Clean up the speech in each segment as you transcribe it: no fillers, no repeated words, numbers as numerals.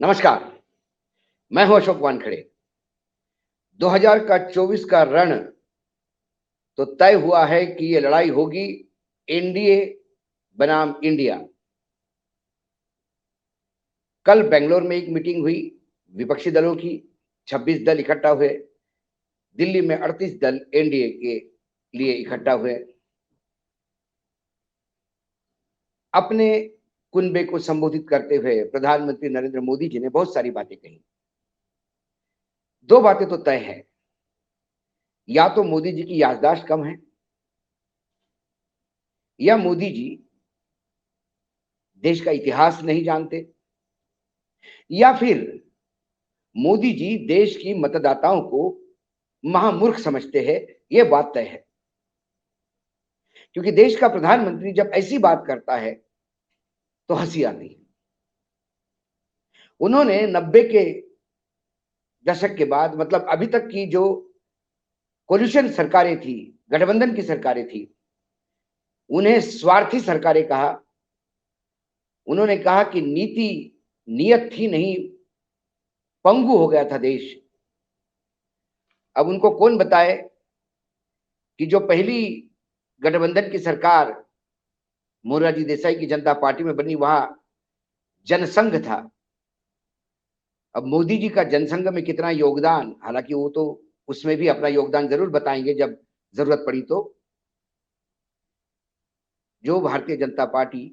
नमस्कार। मैं हूं अशोक वानखड़े। 2024 का रण तो तय हुआ है कि ये लड़ाई होगी एनडीए बनाम इंडिया। कल बेंगलोर में एक मीटिंग हुई विपक्षी दलों की। 26 दल इकट्ठा हुए। दिल्ली में 38 दल एनडीए के लिए इकट्ठा हुए। अपने कुनबे को संबोधित करते हुए प्रधानमंत्री नरेंद्र मोदी जी ने बहुत सारी बातें कही। दो बातें तो तय है, या तो मोदी जी की याददाश्त कम है, या मोदी जी देश का इतिहास नहीं जानते, या फिर मोदी जी देश की मतदाताओं को महामूर्ख समझते हैं। यह बात तय है, क्योंकि देश का प्रधानमंत्री जब ऐसी बात करता है तो हंसी आती है। उन्होंने 90 के दशक के बाद, मतलब अभी तक की जो कोलिशन सरकारें थी, गठबंधन की सरकारें थी, उन्हें स्वार्थी सरकारें कहा। उन्होंने कहा कि नीति नियत थी नहीं, पंगु हो गया था देश। अब उनको कौन बताए कि जो पहली गठबंधन की सरकार मोरारजी देसाई की जनता पार्टी में बनी, वहां जनसंघ था। अब मोदी जी का जनसंघ में कितना योगदान, हालांकि वो तो उसमें भी अपना योगदान जरूर बताएंगे जब जरूरत पड़ी तो। जो भारतीय जनता पार्टी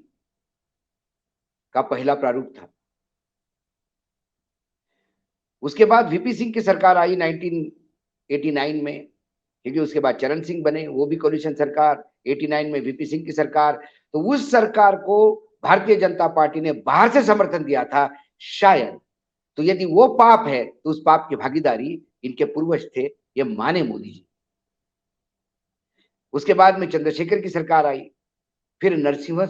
का पहला प्रारूप था, उसके बाद वीपी सिंह की सरकार आई 1989 में, क्योंकि उसके बाद चरण सिंह बने, वो भी कोलिशन सरकार। 89 में वीपी सिंह की सरकार। तो उस सरकार को भारतीय जनता पार्टी ने बाहर से समर्थन दिया था शायद। तो यदि वो पाप है तो उस पाप की भागीदारी इनके पूर्वज थे, ये माने मोदी जी। उसके बाद में चंद्रशेखर की सरकार आई, फिर नरसिम्हा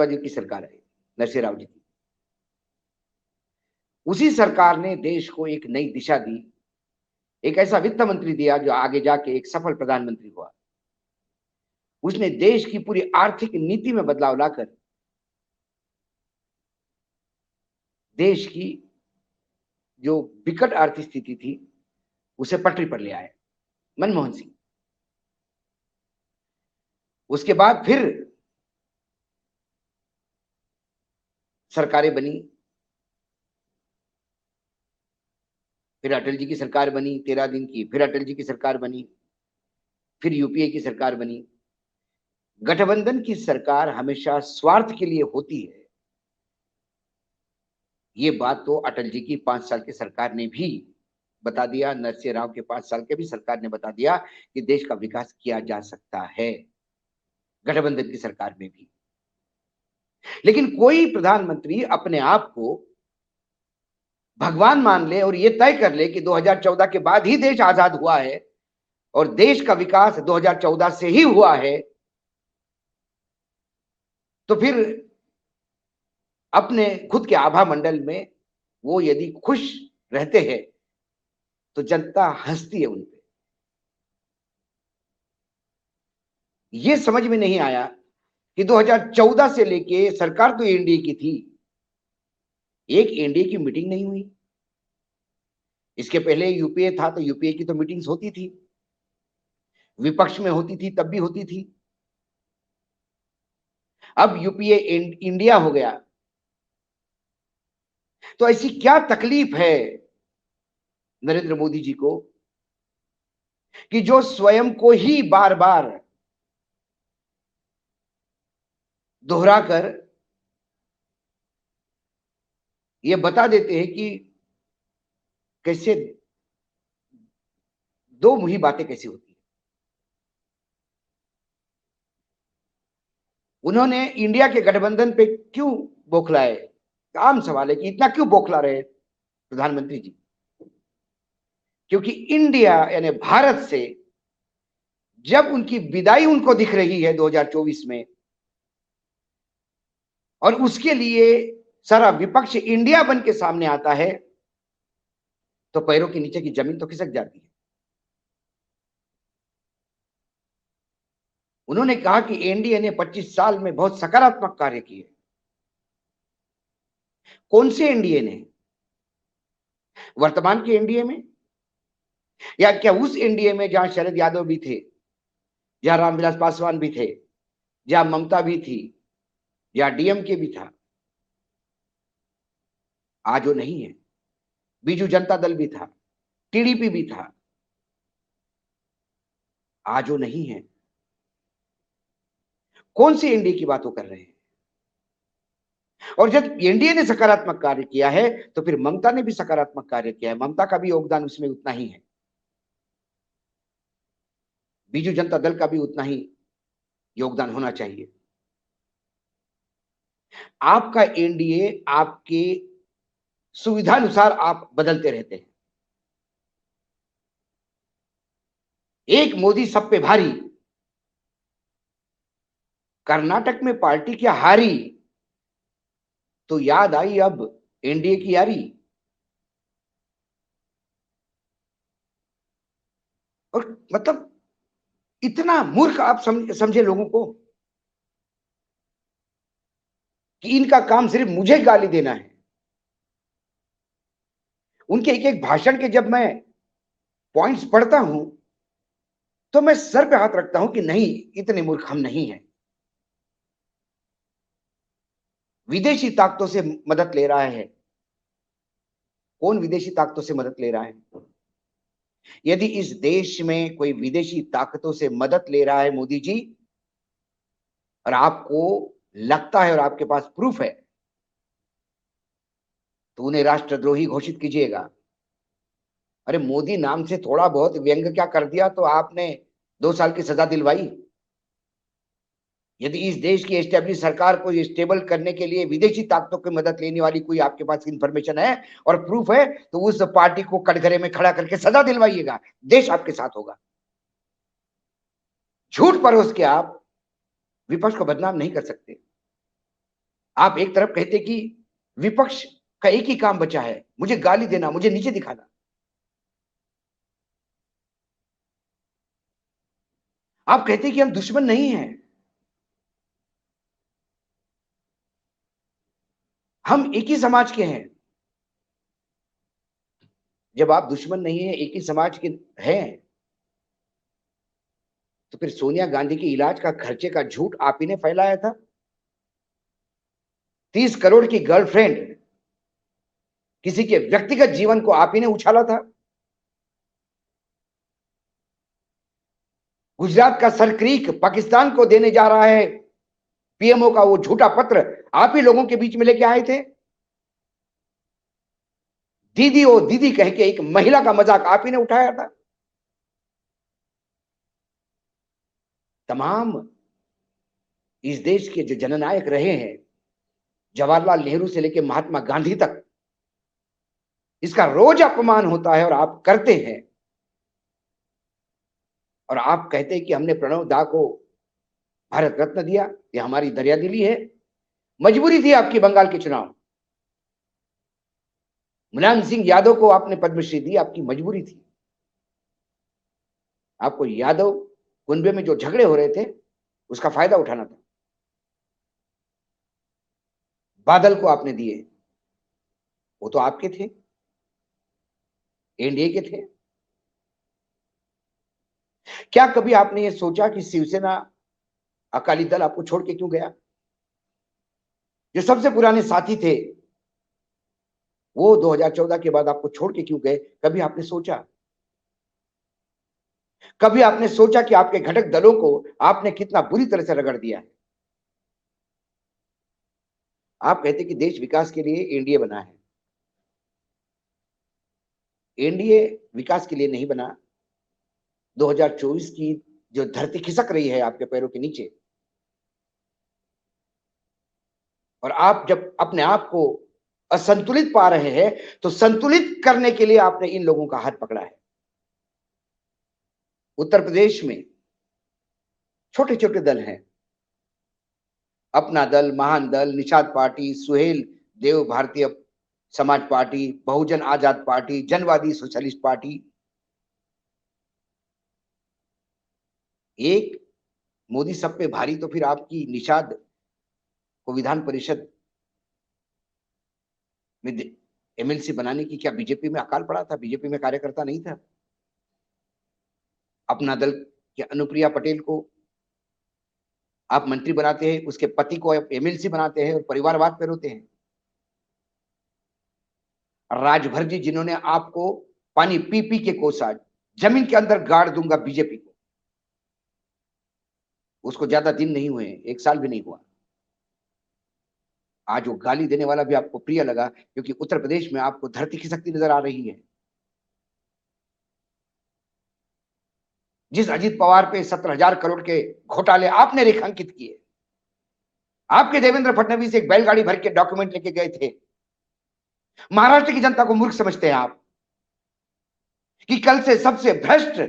जी की सरकार आई, नरसिंह राव जी की। उसी सरकार ने देश को एक नई दिशा दी, एक ऐसा वित्त मंत्री दिया जो आगे जाके एक सफल प्रधानमंत्री हुआ। उसने देश की पूरी आर्थिक नीति में बदलाव लाकर देश की जो विकट आर्थिक स्थिति थी उसे पटरी पर ले आए, मनमोहन सिंह। उसके बाद फिर सरकारें बनी, फिर अटल जी की सरकार बनी 13 दिन की, फिर अटल जी की सरकार बनी, फिर यूपीए की सरकार बनी। गठबंधन की सरकार हमेशा स्वार्थ के लिए होती है, ये बात तो अटल जी की 5 साल की सरकार ने भी बता दिया। नरसिंह राव के 5 साल के भी सरकार ने बता दिया कि देश का विकास किया जा सकता है, गठबंधन की सरकार में भी। लेकिन कोई प्रधानमंत्री अपने आप को भगवान मान ले और ये तय कर ले कि 2014 के बाद ही देश आजाद हुआ है और देश का विकास 2014 से ही हुआ है, तो फिर अपने खुद के आभा मंडल में वो यदि खुश रहते हैं तो जनता हंसती है उन पे। ये समझ में नहीं आया कि 2014 से लेके सरकार तो एनडीए की थी, एक एनडीए की मीटिंग नहीं हुई। इसके पहले यूपीए था तो यूपीए की तो मीटिंग्स होती थी, विपक्ष में होती थी, तब भी होती थी। अब यूपीए इंडिया हो गया, तो ऐसी क्या तकलीफ है नरेंद्र मोदी जी को कि जो स्वयं को ही बार बार दोहराकर ये बता देते हैं कि कैसे दो मुही बातें कैसी होती है। उन्होंने इंडिया के गठबंधन पे क्यों बौखलाए? आम सवाल है कि इतना क्यों बौखला रहे प्रधानमंत्री जी? क्योंकि इंडिया यानी भारत से जब उनकी विदाई उनको दिख रही है 2024 में, और उसके लिए सारा विपक्ष इंडिया बन के सामने आता है, तो पैरों के नीचे की जमीन तो खिसक जाती है। उन्होंने कहा कि एनडीए ने 25 साल में बहुत सकारात्मक कार्य किए। कौन से एनडीए ने? वर्तमान के एनडीए में, या क्या उस एनडीए में जहां शरद यादव भी थे, जहां रामविलास पासवान भी थे, जहां ममता भी थी, जहां डीएमके भी था? आज वो नहीं है। बीजू जनता दल भी था, टीडीपी भी था, आज वो नहीं है। कौन सी एनडीए की बात वो कर रहे हैं? और जब एनडीए ने सकारात्मक कार्य किया है तो फिर ममता ने भी सकारात्मक कार्य किया है, ममता का भी योगदान उसमें उतना ही है, बीजू जनता दल का भी उतना ही योगदान होना चाहिए। आपका एनडीए आपके सुविधानुसार आप बदलते रहते हैं। एक मोदी सब पे भारी, कर्नाटक में पार्टी क्या हारी तो याद आई अब एनडीए की यारी। और मतलब इतना मूर्ख आप समझे लोगों को कि इनका काम सिर्फ मुझे गाली देना है। उनके एक एक भाषण के जब मैं पॉइंट्स पढ़ता हूं तो मैं सर पे हाथ रखता हूं कि नहीं, इतने मूर्ख हम नहीं हैं। विदेशी ताकतों से मदद ले रहा है। कौन विदेशी ताकतों से मदद ले रहा है? यदि इस देश में कोई विदेशी ताकतों से मदद ले रहा है मोदी जी, और आपको लगता है और आपके पास प्रूफ है, तो उन्हें राष्ट्रद्रोही घोषित कीजिएगा। अरे मोदी नाम से थोड़ा बहुत व्यंग क्या कर दिया तो आपने 2 साल की सजा दिलवाई। यदि इस देश की एस्टेब्लिश सरकार को स्टेबल करने के लिए विदेशी ताकतों की मदद लेने वाली कोई आपके पास इंफॉर्मेशन है और प्रूफ है, तो उस पार्टी को कटघरे में खड़ा करके सजा दिलवाइएगा, देश आपके साथ होगा। झूठ परोस के आप विपक्ष को बदनाम नहीं कर सकते। आप एक तरफ कहते कि विपक्ष का एक ही काम बचा है, मुझे गाली देना, मुझे नीचे दिखाना। आप कहते कि हम दुश्मन नहीं हैं, हम एक ही समाज के हैं। जब आप दुश्मन नहीं है, एक ही समाज के हैं, तो फिर सोनिया गांधी के इलाज का खर्चे का झूठ आप ही ने फैलाया था। 30 करोड़ की गर्लफ्रेंड, किसी के व्यक्तिगत जीवन को आप ही ने उछाला था। गुजरात का सर क्रीक पाकिस्तान को देने जा रहा है, पीएमओ का वो झूठा पत्र आप ही लोगों के बीच में लेके आए थे। दीदी ओ दीदी कह के एक महिला का मजाक आप ही ने उठाया था। तमाम इस देश के जो जननायक रहे हैं, जवाहरलाल नेहरू से लेकर महात्मा गांधी तक, इसका रोज अपमान होता है और आप करते हैं। और आप कहते हैं कि हमने प्रणव दा को भारत रत्न दिया, ये हमारी दरियादिली है। मजबूरी थी आपकी, बंगाल के चुनाव, मुलायम सिंह यादव को आपने पद्मश्री दी, आपकी मजबूरी थी। आपको यादव कुनबे में जो झगड़े हो रहे थे उसका फायदा उठाना था। बादल को आपने दिए, वो तो आपके थे, एनडीए के थे। क्या कभी आपने ये सोचा कि शिवसेना अकाली दल आपको छोड़ के क्यों गया? जो सबसे पुराने साथी थे वो 2014 के बाद आपको छोड़ के क्यों गए? कभी आपने सोचा? कभी आपने सोचा कि आपके घटक दलों को आपने कितना बुरी तरह से रगड़ दिया है? आप कहते कि देश विकास के लिए एनडीए बना है। एनडीए विकास के लिए नहीं बना। 2024 की जो धरती खिसक रही है आपके पैरों के नीचे, और आप जब अपने आप को असंतुलित पा रहे हैं, तो संतुलित करने के लिए आपने इन लोगों का हाथ पकड़ा है। उत्तर प्रदेश में छोटे छोटे दल हैं, अपना दल, महान दल, निषाद पार्टी, सुहेल देव भारतीय समाज पार्टी, बहुजन आजाद पार्टी, जनवादी सोशलिस्ट पार्टी। एक मोदी सब पे भारी तो फिर आपकी निषाद को विधान परिषद में एमएलसी बनाने की क्या बीजेपी में अकाल पड़ा था? बीजेपी में कार्यकर्ता नहीं था? अपना दल के अनुप्रिया पटेल को आप मंत्री बनाते हैं, उसके पति को एमएलसी बनाते हैं और परिवारवाद पे रोते हैं। राजभर जी जिन्होंने आपको पानी पी पी के कोसा, जमीन के अंदर गाड़ दूंगा बीजेपी को, उसको ज्यादा दिन नहीं हुए, 1 साल भी नहीं हुआ। आज वो गाली देने वाला भी आपको प्रिय लगा क्योंकि उत्तर प्रदेश में आपको धरती खिसकती नजर आ रही है। जिस अजीत पवार पे 17,000 करोड़ के घोटाले आपने रेखांकित किए, आपके देवेंद्र फडणवीस एक बैलगाड़ी भर के डॉक्यूमेंट लेके गए थे। महाराष्ट्र की जनता को मूर्ख समझते हैं आप कि कल से सबसे भ्रष्ट,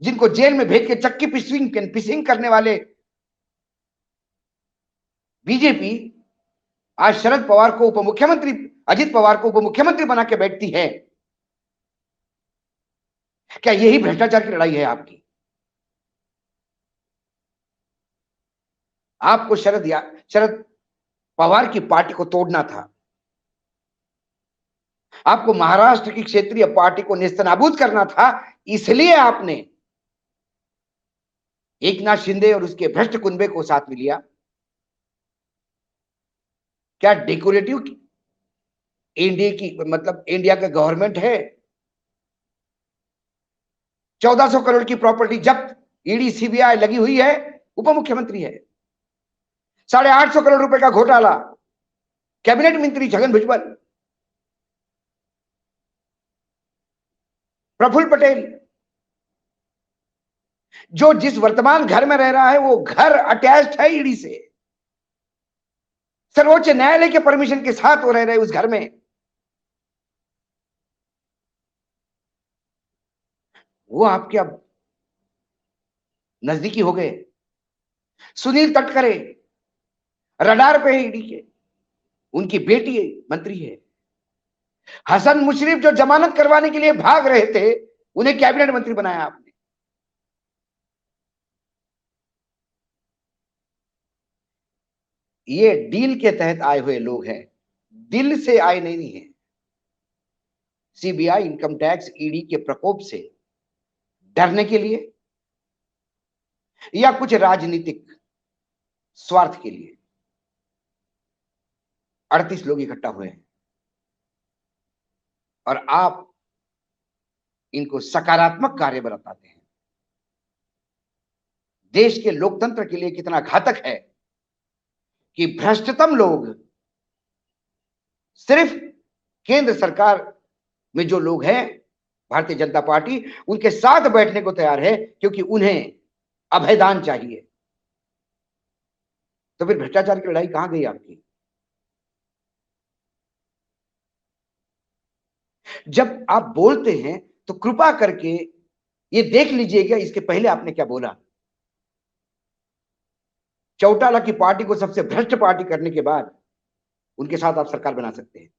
जिनको जेल में भेज के चक्की पिसिंग करने वाले बीजेपी आज शरद पवार को उपमुख्यमंत्री, अजित पवार को उपमुख्यमंत्री बना के बैठती है। क्या यही भ्रष्टाचार की लड़ाई है आपकी? आपको शरद पवार की पार्टी को तोड़ना था। आपको महाराष्ट्र की क्षेत्रीय पार्टी को नेस्तनाबूद करना था। इसलिए आपने एकनाथ शिंदे और उसके भ्रष्ट कुनबे को साथ में लिया। क्या डेकोरेटिव इंडिया की, मतलब इंडिया का गवर्नमेंट है, 1400 करोड़ की प्रॉपर्टी जब्त, ईडी सीबीआई लगी हुई है, उपमुख्यमंत्री है। 850 करोड़ रुपए का घोटाला, कैबिनेट मंत्री छगन भुजबल, प्रफुल्ल पटेल। जो जिस वर्तमान घर में रह रहा है वो घर अटैच्ड है ईडी से, सर्वोच्च न्यायालय के परमिशन के साथ वो रह रहे उस घर में। वो आपके अब नजदीकी हो गए। सुनील तटकरे रडार पे है ईडी के, उनकी बेटी मंत्री है। हसन मुशर्रफ जो जमानत करवाने के लिए भाग रहे थे, उन्हें कैबिनेट मंत्री बनाया आपने। ये डील के तहत आए हुए लोग हैं, दिल से आए नहीं है। सीबीआई, इनकम टैक्स, ईडी के प्रकोप से डरने के लिए या कुछ राजनीतिक स्वार्थ के लिए 38 लोग इकट्ठा हुए हैं और आप इनको सकारात्मक कार्य बताते हैं। देश के लोकतंत्र के लिए कितना घातक है कि भ्रष्टतम लोग, सिर्फ केंद्र सरकार में जो लोग हैं, भारतीय जनता पार्टी उनके साथ बैठने को तैयार है क्योंकि उन्हें अभयदान चाहिए। तो फिर भ्रष्टाचार की लड़ाई कहां गई आपकी? जब आप बोलते हैं तो कृपा करके ये देख लीजिएगा इसके पहले आपने क्या बोला। चौटाला की पार्टी को सबसे भ्रष्ट पार्टी करने के बाद उनके साथ आप सरकार बना सकते हैं,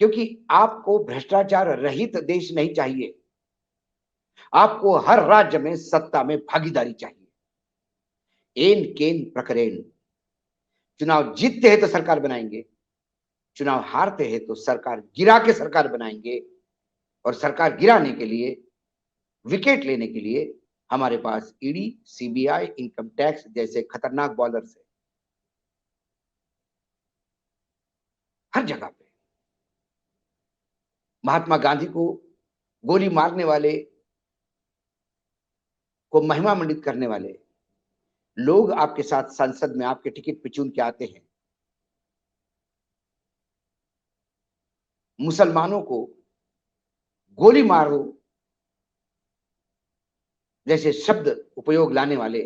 क्योंकि आपको भ्रष्टाचार रहित देश नहीं चाहिए। आपको हर राज्य में सत्ता में भागीदारी चाहिए। एन केन प्रकरेण, चुनाव जीतते हैं तो सरकार बनाएंगे, चुनाव हारते हैं तो सरकार गिरा के सरकार बनाएंगे। और सरकार गिराने के लिए, विकेट लेने के लिए हमारे पास ईडी, सीबीआई, इनकम टैक्स जैसे खतरनाक बॉलर्स है हर जगह पे। महात्मा गांधी को गोली मारने वाले को महिमा मंडित करने वाले लोग आपके साथ संसद में आपके टिकट पे चुन के आते हैं। मुसलमानों को गोली मारो जैसे शब्द उपयोग लाने वाले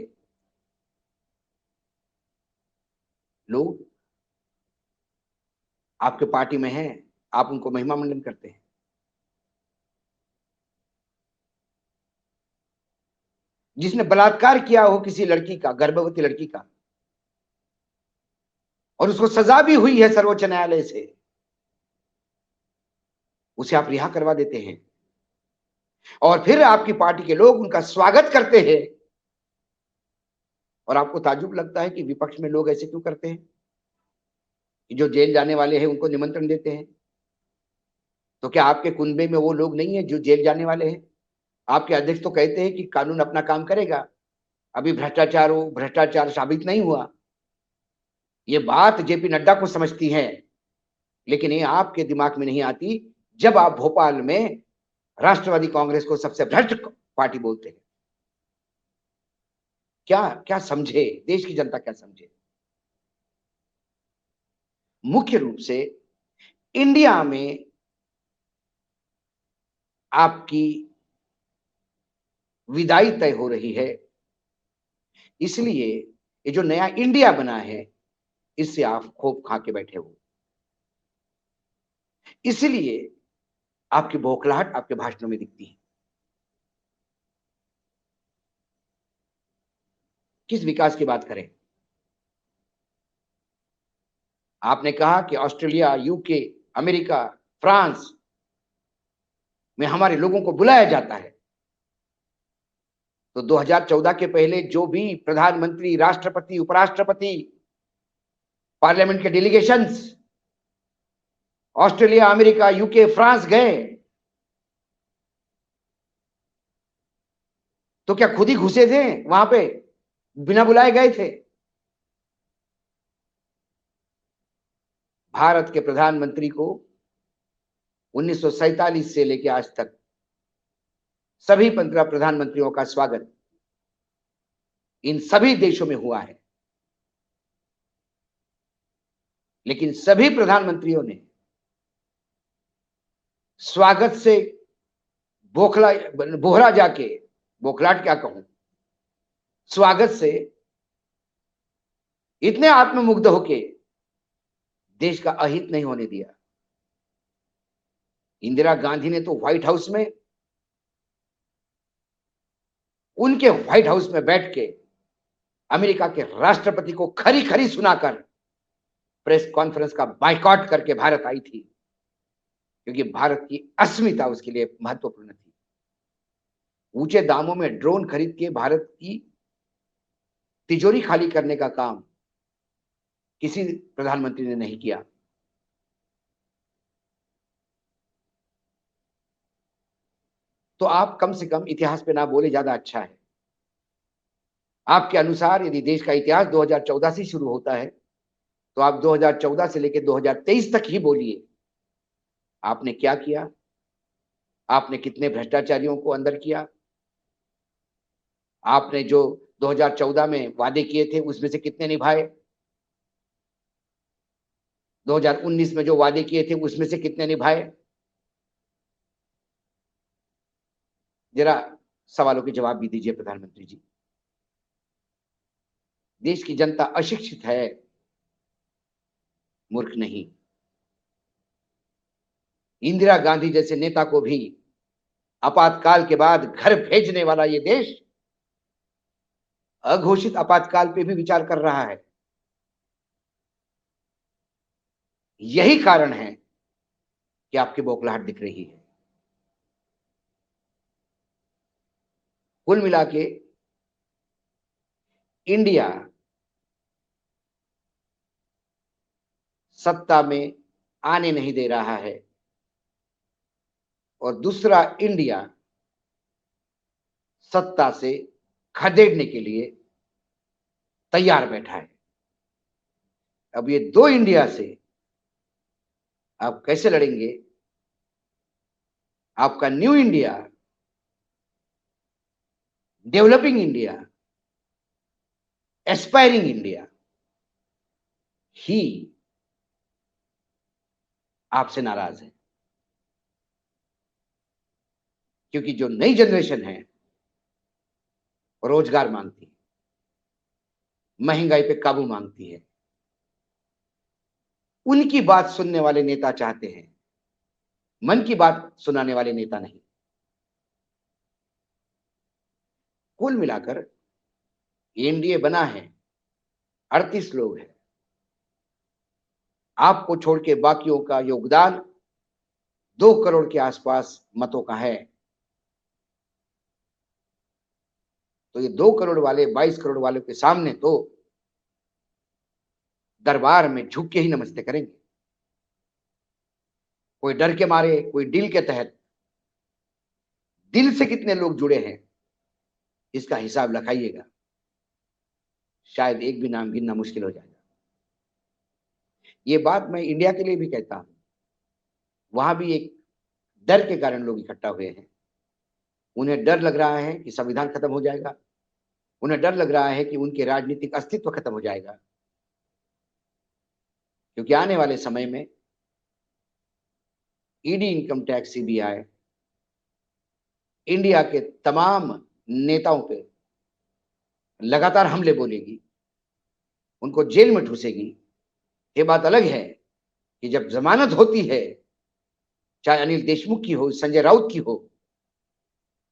लोग आपके पार्टी में हैं, आप उनको महिमा मंडन करते हैं। जिसने बलात्कार किया हो किसी लड़की का, गर्भवती लड़की का, और उसको सजा भी हुई है सर्वोच्च न्यायालय से, उसे आप रिहा करवा देते हैं और फिर आपकी पार्टी के लोग उनका स्वागत करते हैं। और आपको ताज्जुब लगता है कि विपक्ष में लोग ऐसे क्यों करते हैं। कि जो जेल जाने वाले हैं उनको निमंत्रण देते हैं। तो क्या आपके कुनबे में वो लोग नहीं है जो जेल जाने वाले हैं? आपके अध्यक्ष तो कहते हैं कि कानून अपना काम करेगा, अभी भ्रष्टाचार साबित नहीं हुआ। ये बात जेपी नड्डा को समझती है, लेकिन ये आपके दिमाग में नहीं आती जब आप भोपाल में राष्ट्रवादी कांग्रेस को सबसे भ्रष्ट पार्टी बोलते हैं। क्या क्या समझे देश की जनता, क्या समझे? मुख्य रूप से इंडिया में आपकी विदाई तय हो रही है, इसलिए ये जो नया इंडिया बना है इससे आप खूब खा के बैठे हो, इसलिए आपकी बौखलाहट आपके भाषणों में दिखती है। किस विकास की बात करें? आपने कहा कि ऑस्ट्रेलिया, यूके, अमेरिका, फ्रांस में हमारे लोगों को बुलाया जाता है। तो 2014 के पहले जो भी प्रधानमंत्री, राष्ट्रपति, उपराष्ट्रपति, पार्लियामेंट के delegations Australia, America, UK, France गए, तो क्या खुद ही घुसे थे वहां पे, बिना बुलाए गए थे? भारत के प्रधानमंत्री को 1947 से लेकर आज तक सभी 15 प्रधानमंत्रियों का स्वागत इन सभी देशों में हुआ है, लेकिन सभी प्रधानमंत्रियों ने स्वागत से बोखला बोहरा जाके, बोखलाट क्या कहूं, स्वागत से इतने आत्ममुग्ध होके देश का अहित नहीं होने दिया। इंदिरा गांधी ने तो व्हाइट हाउस में बैठ के अमेरिका के राष्ट्रपति को खरी खरी सुनाकर प्रेस कॉन्फ्रेंस का बायकॉट करके भारत आई थी, क्योंकि भारत की अस्मिता उसके लिए महत्वपूर्ण थी। ऊंचे दामों में ड्रोन खरीद के भारत की तिजोरी खाली करने का काम किसी प्रधानमंत्री ने नहीं किया। तो आप कम से कम इतिहास पे ना बोले, ज्यादा अच्छा है। आपके अनुसार यदि देश का इतिहास 2014 से शुरू होता है, तो आप 2014 से लेकर 2023 तक ही बोलिए, आपने क्या किया, आपने कितने भ्रष्टाचारियों को अंदर किया, आपने जो 2014 में वादे किए थे उसमें से कितने निभाए, 2019 में जो वादे किए थे उसमें से कितने निभाए? जरा सवालों के जवाब भी दीजिए प्रधानमंत्री जी। देश की जनता अशिक्षित है, मूर्ख नहीं। इंदिरा गांधी जैसे नेता को भी आपातकाल के बाद घर भेजने वाला ये देश अघोषित आपातकाल पे भी विचार कर रहा है। यही कारण है कि आपकी बौखलाहट दिख रही है। कुल मिला के इंडिया सत्ता में आने नहीं दे रहा है, और दूसरा इंडिया सत्ता से खदेड़ने के लिए तैयार बैठा है। अब ये दो इंडिया से आप कैसे लड़ेंगे? आपका new India, developing India, aspiring India ही आपसे नाराज है, क्योंकि जो नई जनरेशन है रोजगार मांगती है, महंगाई पे काबू मांगती है। उनकी बात सुनने वाले नेता चाहते हैं, मन की बात सुनाने वाले नेता नहीं। कुल मिलाकर एनडीए बना है, 38 लोग हैं। आपको छोड़ के बाकियों का योगदान 2 करोड़ के आसपास मतों का है। तो ये 2 करोड़ वाले 22 करोड़ वालों के सामने तो दरबार में झुक के ही नमस्ते करेंगे। कोई डर के मारे, कोई डील के तहत। दिल से कितने लोग जुड़े हैं इसका हिसाब लगाइएगा, शायद एक भी नाम गिनना मुश्किल हो जाएगा। ये बात मैं इंडिया के लिए भी कहता हूं। वहां भी एक डर के कारण लोग इकट्ठा हुए हैं। उन्हें डर लग रहा है कि संविधान खत्म हो जाएगा, उन्हें डर लग रहा है कि उनके राजनीतिक अस्तित्व खत्म हो जाएगा, क्योंकि आने वाले समय में ED, income tax, CBI India के तमाम नेताओं पे लगातार हमले बोलेगी, उनको जेल में ठूसेगी। ये बात अलग है कि जब जमानत होती है, चाहे अनिल देशमुख की हो, संजय राउत की हो,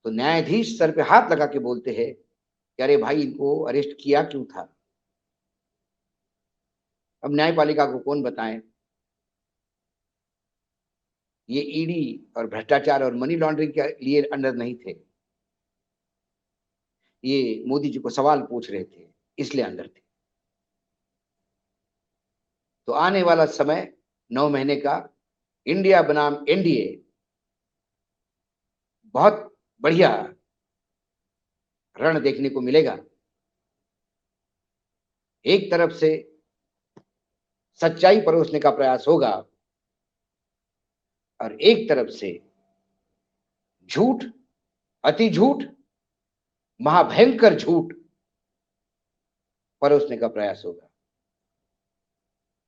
तो न्यायाधीश सर पे हाथ लगा के बोलते हैं कि अरे भाई, इनको अरेस्ट किया क्यों था। अब न्यायपालिका को कौन बताएं, ये ईडी और भ्रष्टाचार और मनी लॉन्ड्रिंग के लिए अंडर नहीं थे, ये मोदी जी को सवाल पूछ रहे थे इसलिए अंदर थे। तो आने वाला समय 9 महीने का इंडिया बनाम एनडीए बहुत बढ़िया रण देखने को मिलेगा। एक तरफ से सच्चाई परोसने का प्रयास होगा और एक तरफ से झूठ, अति झूठ, महाभयंकर झूठ परोसने का प्रयास होगा।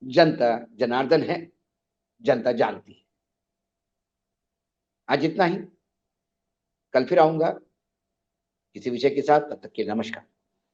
जनता जनार्दन है, जनता जानती है। आज इतना ही, कल फिर आऊंगा किसी विषय के साथ। तब तक के नमस्कार।